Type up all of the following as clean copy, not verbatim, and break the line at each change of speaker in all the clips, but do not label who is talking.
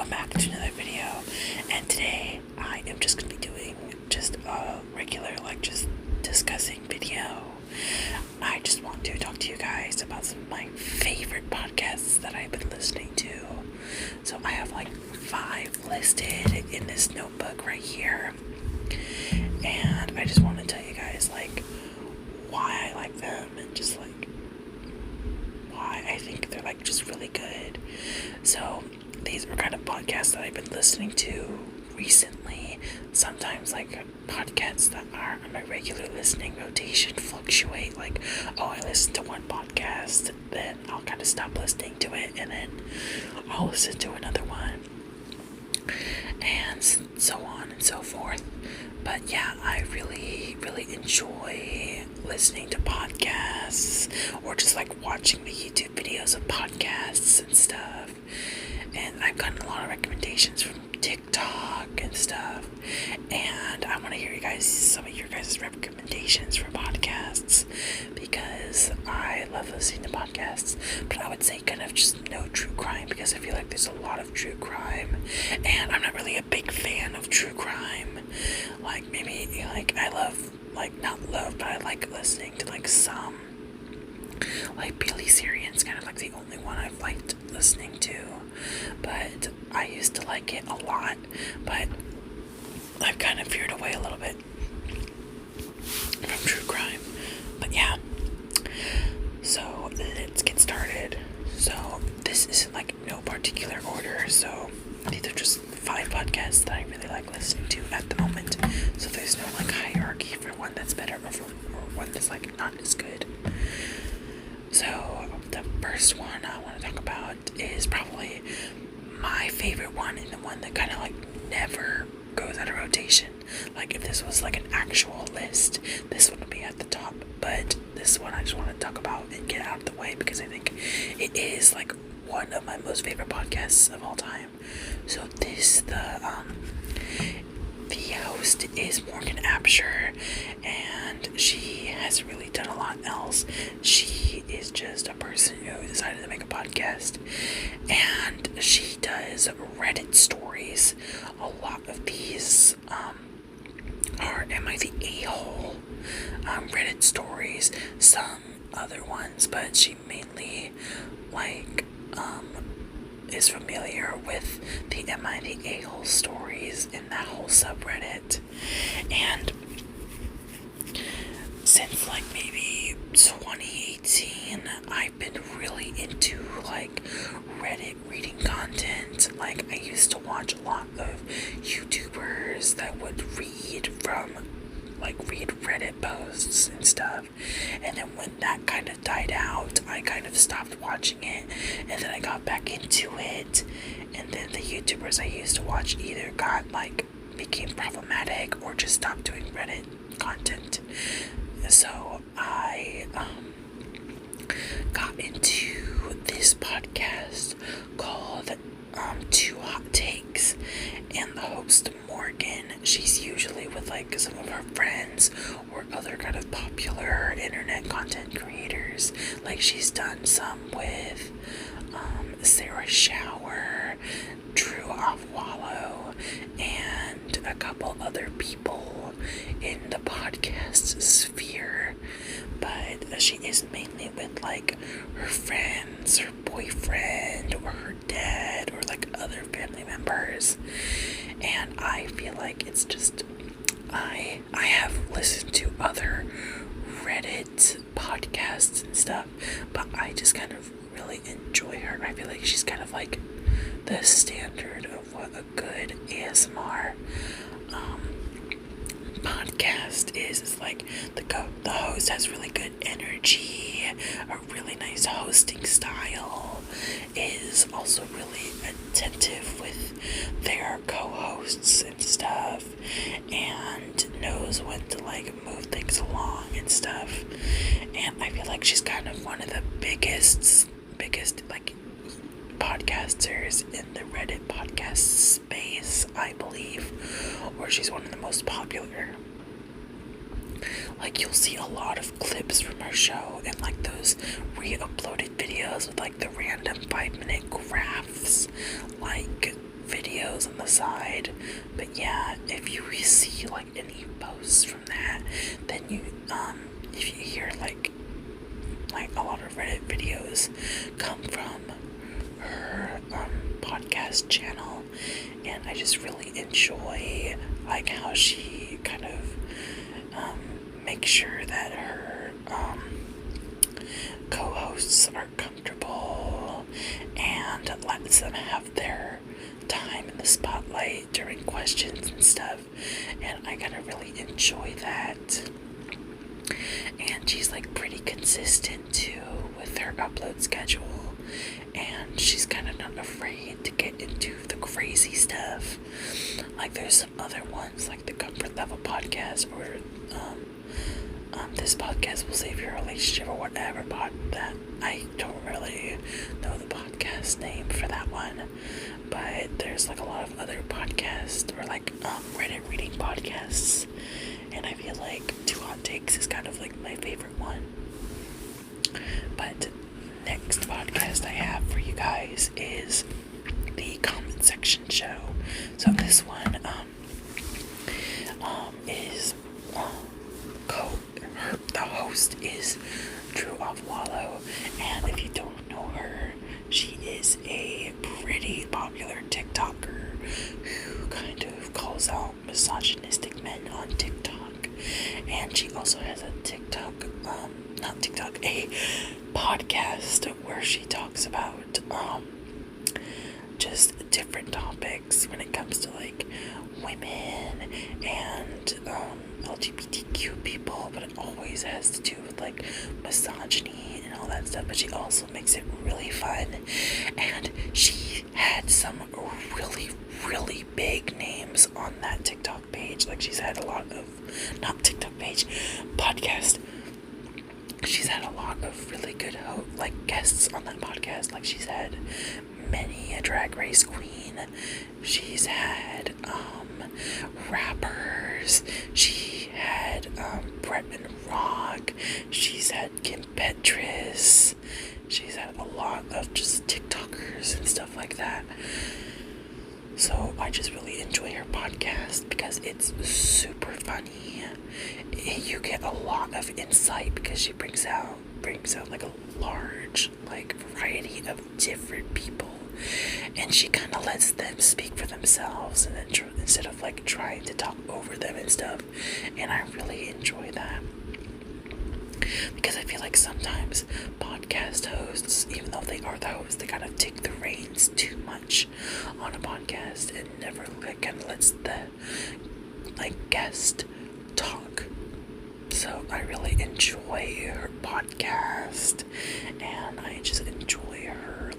welcome back to another video, and today I am just going to be doing just a regular, just discussing video. I just want to talk to you guys about some of my favorite podcasts that I've been listening to. So I have 5 listed in this notebook right here, and I just want to tell you guys why I like them and just why I think they're just really good. So these are kind of podcasts that I've been listening to recently. Sometimes podcasts that are on my regular listening rotation fluctuate. I listen to one podcast, then I'll kind of stop listening to it, and then I'll listen to another one, and so on and so forth. But yeah, I really enjoy listening to podcasts, or just watching the YouTube videos of podcasts and stuff. And I've gotten a lot of recommendations from TikTok and stuff, and I want to hear some of your guys' recommendations for podcasts, because I love listening to podcasts. But I would say kind of just no true crime, because I feel like there's a lot of true crime, and I'm not really a big fan of true crime. I love, not love, but I like listening to some, Billy Syrian's kind of the only one I've liked listening to, but I used to like it a lot, but I've kind of veered away a little bit from true crime. But yeah, so let's get started. So this is in no particular order, so these are just 5 podcasts that I really like listening to at the moment. So there's no hierarchy for one that's better or one that's not as good. So the first one I want to talk about is probably my favorite one, and the one that kind of never goes out of rotation. If this was an actual list, this one would be at the top, but this one I just want to talk about and get out of the way, because I think it is one of my most favorite podcasts of all time. So the host is Morgan Absher, and she has really done a lot else. She is just a person who decided to make a podcast, and she does Reddit stories. A lot of these are Am I the A-hole Reddit stories, some other ones, but she mainly is familiar with the Am I the A-hole stories in that whole subreddit. And since maybe 2018, I've been really into Reddit reading content. I used to watch a lot of YouTubers that would read from read Reddit posts and stuff, and then when that kind of died out, I kind of stopped watching it, and then I got back into it, and then the YouTubers I used to watch either became problematic or just stopped doing Reddit content. So I got into this podcast called Two Hot Takes, and the host Morgan, she's usually with some of her friends or other kind of popular internet content creators. She's done some with Sarah Shower, Drew Offwallow, and a couple other people in the podcast sphere. But she is mainly with her friends, her boyfriend, or her dad, or other family members. And I feel it's just I have listened to other Reddit podcasts and stuff, but I just kind of really enjoy her. I feel she's kind of the standard of what a good ASMR podcast is. It's the host has really good energy, a really nice hosting style, is also really attentive with their co-hosts and stuff, and knows when to move things along and stuff. And I feel she's kind of one of the biggest podcasters in the Reddit podcast space, I believe, or she's one of the most popular. You'll see a lot of clips from her show, and those re-uploaded videos with the random 5-minute graphs, videos on the side. But yeah, if you see like any posts from that, then you if you hear like a lot of Reddit videos come from her podcast channel, and I just really enjoy like how she kind of makes sure that her co-hosts are comfortable and lets them have their time in the spotlight during questions and stuff, and I kind of really enjoy that. And she's like pretty consistent too with her upload schedule, and she's kind of not afraid to get into the crazy stuff. Like there's some other ones like the Comfort Level podcast, or this podcast will save your relationship, or whatever that I don't really know the podcast name for that one, but there's like a lot of other podcasts, or like Reddit reading podcasts, and I feel like Two Hot Takes is kind of like my favorite one. But next podcast I have for you guys is the Comment Section Show. So this one is the host is Drew Offwallow, and if you don't know her, she is a pretty popular TikToker who kind of calls out misogynistic men on TikTok, and she also has a a podcast where she talks about just different topics when it comes to like women and LGBTQ people, but it always has to do with like misogyny and all that stuff. But she also makes it really fun, and she had some really big names on that TikTok page. Like she's had a lot of, not TikTok page, podcast. She's had a lot of really good guests on that podcast. Like she's had many a Drag Race queen. She's had rappers. She had Bretman Rock. She's had Kim Petras. She's had a lot of just TikTokers and stuff like that. So I just really enjoy her podcast because it's super funny. You get a lot of insight because she brings out like a large variety of different people, and she kind of lets them speak for themselves, and then instead of trying to talk over them and stuff. And I really enjoy that, because I feel like sometimes podcast hosts, even though they are the hosts, they kind of take the reins too much on a podcast and never kind of lets the guest talk. So I really enjoy her podcast, and I just enjoy her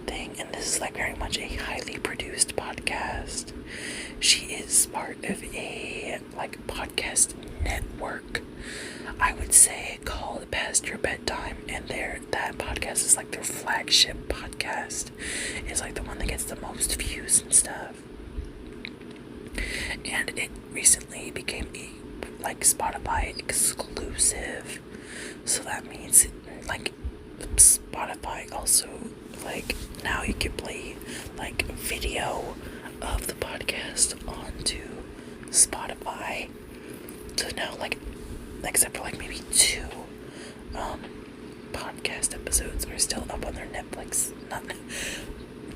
thing. And this is very much a highly produced podcast. She is part of a podcast network, I would say, called Past Your Bedtime, and that podcast is their flagship podcast. It's the one that gets the most views and stuff. And it recently became a Spotify exclusive. So that means Spotify also now you can play video of the podcast onto Spotify. So now except for maybe 2 podcast episodes are still up on their Netflix, not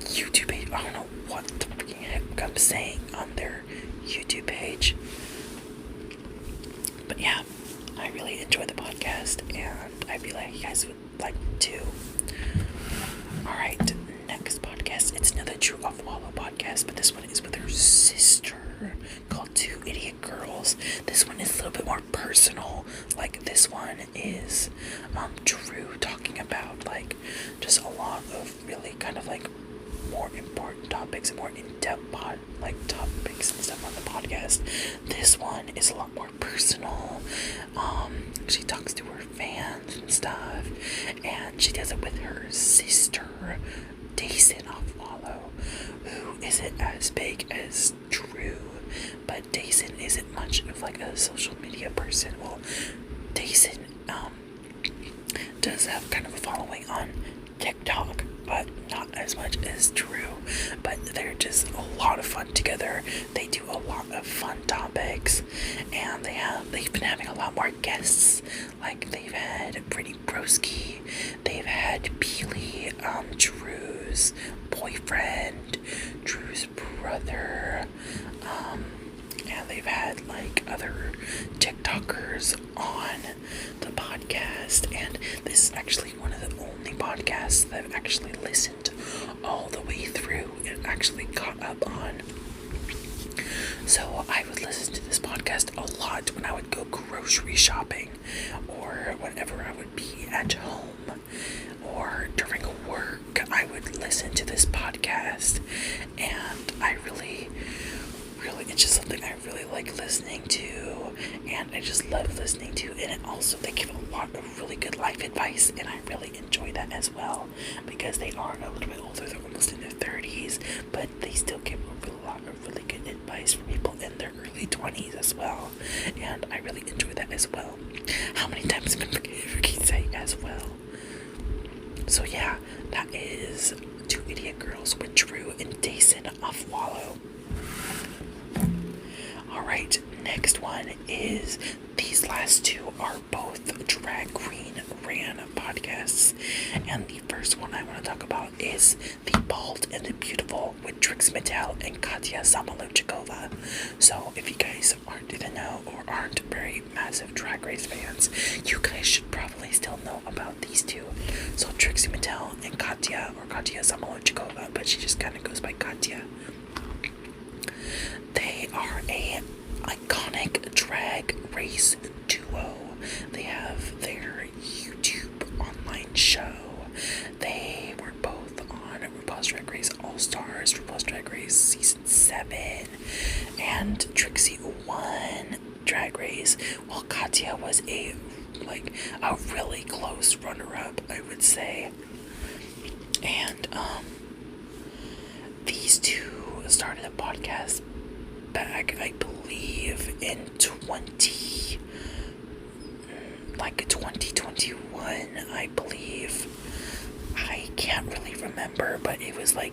YouTube page. I don't know what the freaking heck I'm saying, on their YouTube page. But yeah, I really enjoy the podcast, and I feel like you guys would like to. Alright, next podcast. It's another Drew Offwallow podcast, but this one is with her sister, called Two Idiot Girls. This one is a little bit more personal. This one is Drew talking about just a lot of really kind of more important topics and more in-depth topics and stuff on the podcast. This one is a lot more personal. She talks to her fans and stuff, and she does it with her sister, Dayson Offwallow, who isn't as big as Drew, but Dayson isn't much of a social media person. Well, Dayson does have kind of a following on TikTok, but not as much as Drew. But they're just a together. They do a lot of fun topics, and they've been having a lot more guests. Like they've had Brittany Broski, they've had Peely, Drew's boyfriend, Drew's brother, and they've had like other TikTokers on the podcast, and this is actually one of the only podcasts that I've actually listened all the way through and actually caught up on. So I would listen to this podcast a lot when I would go grocery shopping, or whenever I would be at home, or during work. I would listen to this podcast, and I really, it's just something I really like listening to, and I just love listening to. And they give a lot of really good life advice, and I really enjoy that as well, because they are a little bit older. They're almost in their 30s, but they still give a lot of really good advice for people in their early 20s as well, and I really enjoy that as well. How many times can I say as well? So yeah, that is Two Idiot Girls with Drew and Dason off Wallow. Alright, next one is, these last two are both Drag Queen ran podcasts, and the first one I want to talk about is The Bald and the Beautiful with Trix Mattel and Katya Zamolodchikova. So if you guys aren't in the know or aren't very massive Drag Race fans, you guys should probably still know about these two. So Trixie Mattel and Katya Zamolodchikova, but she just kind of goes by Katya. They are a iconic drag race duo. They have their YouTube online show. They were both on RuPaul's Drag Race All-Stars, RuPaul's Drag Race Season 7, and Trixie won Drag Race, while Katya was a really close runner-up, I would say. And these two started a podcast back, I believe, in 2021, I believe. I can't really remember, but it was I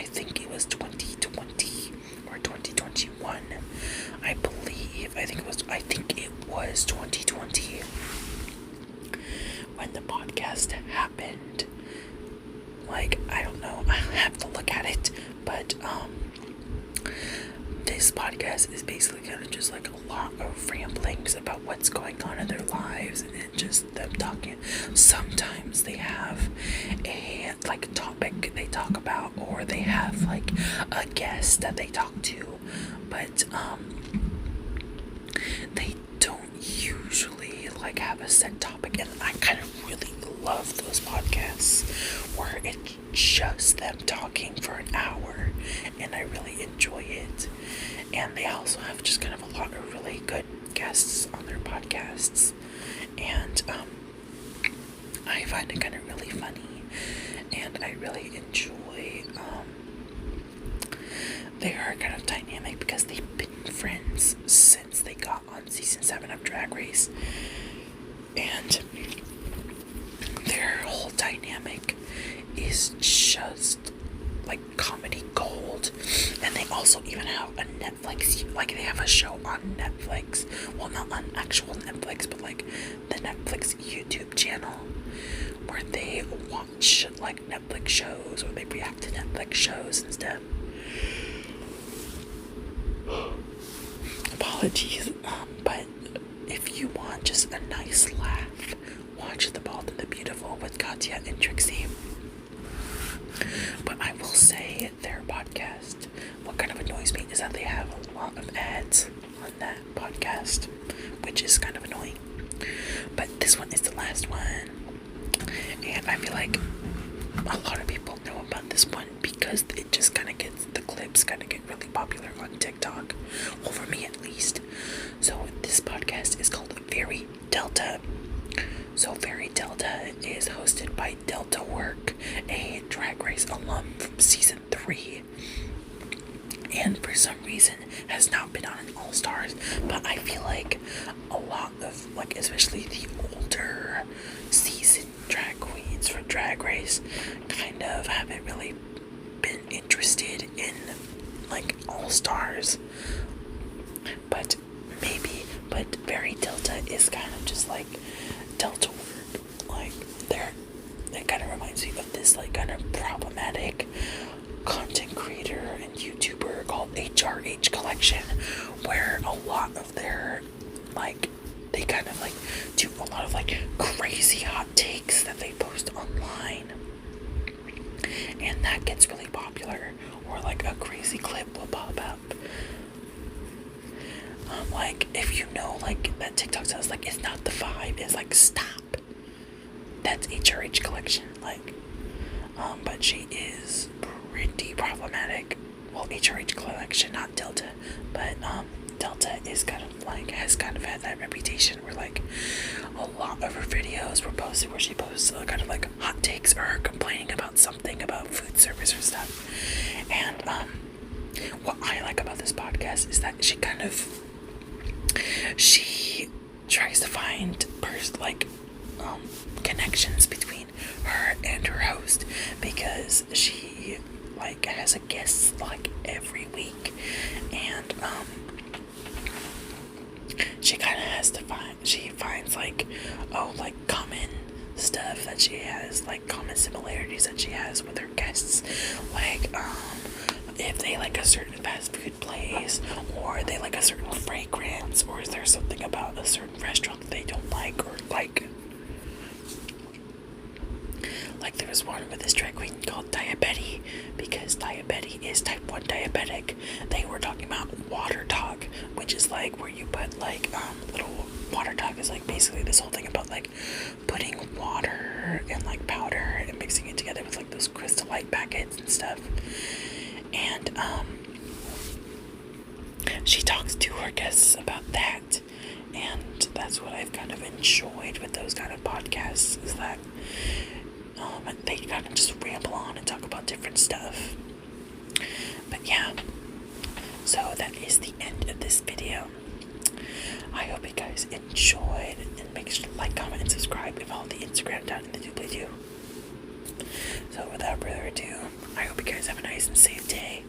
think it was 2020 or 2021. I think it was 2020 when the podcast happened. I don't know, I have to look at it, but this podcast is basically kind of just a lot of ramblings about what's going on in their lives, and it's just them talking. Sometimes they have a topic they talk about, or they have a guest that they talk to, but they don't usually have a set topic, and I kind of really love those podcasts where it's just them talking for an hour, and I really enjoy it. And they also have just kind of a lot of really good guests on their podcasts, and I find it kind of really funny, and I really enjoy they are kind of dynamic because they've been friends since they got on season 7 of Drag Race, and their whole dynamic is just comedy gold. And they also even have a Netflix, they have a show on Netflix, well, not on actual Netflix, but the Netflix YouTube channel, where they watch Netflix shows, or they react to Netflix shows and stuff. Apologies, but if you want just a nice laugh, watch The Bald and the Beautiful with Katya and Trixie. But I will say, their podcast, what kind of annoys me is that they have a lot of ads on that podcast, which is kind of annoying. But this one is the last one, and I feel like a lot of people know about this one because it just the clips get really popular on TikTok. Well, for me at least. So this podcast is called Very Delta. So Very Delta is hosted by Delta Work, a Drag Race alum from season 3. And for some reason has not been on an All-Stars, but I feel like a lot of, especially the older season drag queens for Drag Race kind of haven't really been interested in like all stars. But Very Delta is kind of just like Delta Word. Like it kind of reminds me of this like kind of problematic content creator and YouTuber called HRH Collection, where a lot of their like they kind of like do a lot of like crazy hot takes that they post online, and that gets really popular, or like a crazy clip will pop up. Like if you know like that TikTok says like it's not the vibe, it's like stop. That's HRH Collection, like but she is pretty problematic. Well, HRH Collection, not Delta, but Delta is kind of like has kind of had that reputation where like a lot of her videos were posted where she posts kind of like hot takes or her complaining about something about food service or stuff. And what I like about this podcast is that she tries to find connections between her and her host, because she like has a guest like every week, and she kind of has to she finds like common stuff that she has, like common similarities that she has with her guests, like if they like a certain fast food place, or they like a certain fragrance, or is there something about a certain restaurant that they don't like, or like there was one with this drag queen called Diabetes, because Diabetes is type 1 diabetic. They were talking about water talk, which is like where you put like little water talk is like basically this whole thing about like putting water and like powder and mixing it together with like those Crystal Light packets and stuff. And she talks to her guests about that, and that's what I've kind of enjoyed with those kind of podcasts, is that they kind of just ramble on and talk about different stuff. But yeah, so that is the end of this video. I hope you guys enjoyed, and make sure to like, comment, and subscribe, and follow the Instagram down in the doobly-doo. So without further ado, I hope you guys have a nice and safe day.